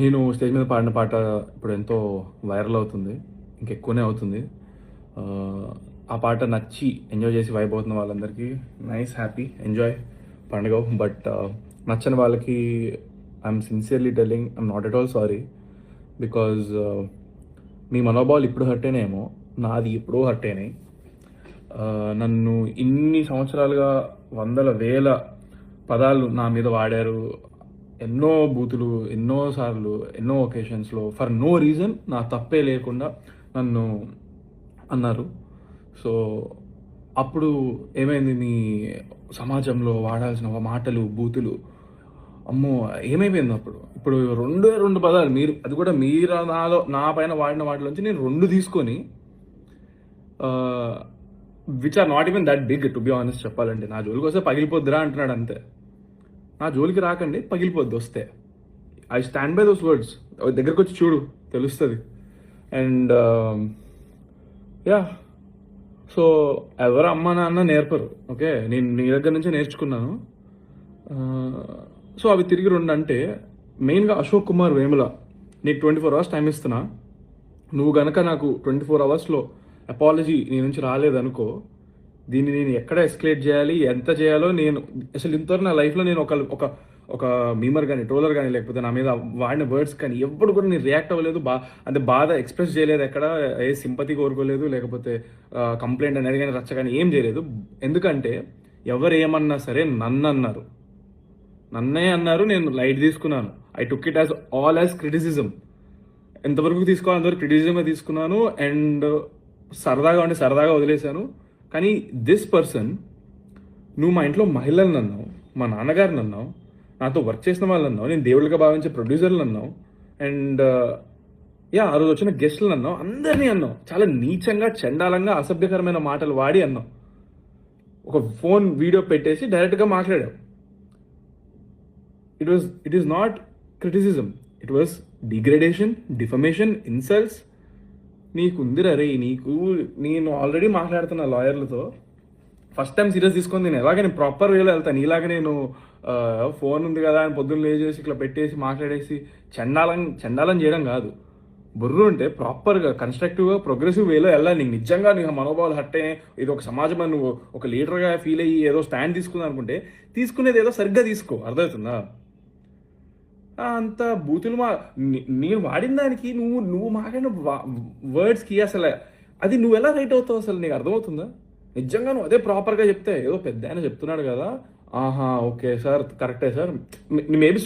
నేను స్టేజ్ మీద పాడిన పాట ఇప్పుడు ఎంతో వైరల్ అవుతుంది. ఇంకెక్కువనే అవుతుంది. ఆ పాట నచ్చి ఎంజాయ్ చేసి వైబ్ అవుతున్న వాళ్ళందరికీ నైస్, హ్యాపీ, ఎంజాయ్ పండుగ. బట్ నచ్చని వాళ్ళకి I'm sincerely telling I'm not at all sorry. Because మీ మనోభావాలు ఇప్పుడు హర్ట్ అయినాయేమో, నాది ఎప్పుడో హర్ట్ అయినాయి. నన్ను ఇన్ని సంవత్సరాలుగా వందల వేల పదాలు నా మీద వాడారు. ఎన్నో బూతులు, ఎన్నో సార్లు, ఎన్నో ఒకేషన్స్లో ఫర్ నో రీజన్, నా తప్పే లేకుండా నన్ను అన్నారు. సో అప్పుడు ఏమైంది, మీ సమాజంలో వాడాల్సిన మాటలు, బూతులు, అమ్మో ఏమైపోయింది అప్పుడు. ఇప్పుడు రెండు పదాలు మీరు, అది కూడా మీరు నా పైన వాడిన వాటిలోంచి నేను 2 తీసుకొని, which are not even that big to be honest చెప్పాలంటే. నా జోలికి వస్తే పగిలిపోద్దిరా అంటున్నాడు అంతే. నా జోలికి రాకండి, పగిలిపోద్ది వస్తే. I stand by those words. దగ్గరకు వచ్చి చూడు, తెలుస్తుంది. అండ్ యా, సో ఎవరు అమ్మ నాన్న నేర్పరు, ఓకే, నేను నీ దగ్గర నుంచే నేర్చుకున్నాను. సో అవి తిరిగి 2 అంటే, మెయిన్గా అశోక్ కుమార్ వేముల, నీకు 24 hours టైం ఇస్తున్నా. నువ్వు గనక నాకు 24 hours అపాలజీ నీ నుంచి రాలేదనుకో, దీన్ని నేను ఎక్కడ ఎస్కలేట్ చేయాలి, ఎంత చేయాలో నేను అసలు ఇంతవరకు నా లైఫ్లో నేను ఒక మీమర్ కానీ, ట్రోలర్ కానీ, లేకపోతే నా మీద వాడిన వర్డ్స్ కానీ ఎప్పుడు కూడా నేను రియాక్ట్ అవ్వలేదు. అంటే బాధ ఎక్స్ప్రెస్ చేయలేదు, ఎక్కడ ఏ సింపతి కోరుకోలేదు, లేకపోతే కంప్లైంట్ అనేది కానీ, రచ్చ కానీ ఏం చేయలేదు. ఎందుకంటే ఎవరు ఏమన్నా సరే నన్నే అన్నారు, నేను లైట్ తీసుకున్నాను. I took it all as criticism. ఎంతవరకు తీసుకోవాలి అంతవరకు క్రిటిసిజమే తీసుకున్నాను. అండ్ సరదాగా వదిలేశాను. కానీ దిస్ పర్సన్, నువ్వు మా ఇంట్లో మహిళలను అన్నావు, మా నాన్నగారిని అన్నావు, నాతో వర్క్ చేసిన వాళ్ళని అన్నావు, నేను దేవుళ్ళగా భావించే ప్రొడ్యూసర్లు అన్నావు, అండ్ ఆ రోజు వచ్చిన గెస్టులను అన్నావు, అందరినీ అన్నావు. చాలా నీచంగా, చండాలంగా, అసభ్యకరమైన మాటలు వాడి అన్నావు. ఒక ఫోన్ వీడియో పెట్టేసి డైరెక్ట్గా మాట్లాడావు. It is not criticism, it was degradation, defamation, insults. నీకుందిరా రే, నేను ఆల్రెడీ మాట్లాడుతున్నా లాయర్లతో. ఫస్ట్ టైం సీరియస్ తీసుకొని నేను ప్రాపర్ వేలో వెళ్తాను. ఇలాగ నేను ఫోన్ ఉంది కదా అని పొద్దున్న లేచేసి ఇట్లా పెట్టేసి మాట్లాడేసి చండాలం చేయడం కాదు. బుర్రు ఉంటే ప్రాపర్గా, కన్స్ట్రక్టివ్గా, ప్రోగ్రెసివ్ వేలో వెళ్ళాలి. నీకు నిజంగా నీకు మనోభావాలు హట్టే, ఇది ఒక సమాజం అని నువ్వు ఒక లీడర్గా ఫీల్ అయ్యి ఏదో స్టాండ్ తీసుకుందాం అనుకుంటే, తీసుకునేది ఏదో సరిగ్గా తీసుకో. అర్థమవుతుందా? అంత బూతులు నేను వాడిన దానికి నువ్వు మాట్లాడిన వర్డ్స్కి అసలు అది నువ్వు ఎలా రైట్ అవుతావు అసలు నీకు అర్థమవుతుందా? నిజంగా నువ్వు అదే ప్రాపర్గా చెప్తే, ఏదో పెద్ద ఆయన చెప్తున్నాడు కదా, ఆహా ఓకే సార్, కరెక్టే సార్, మేబీ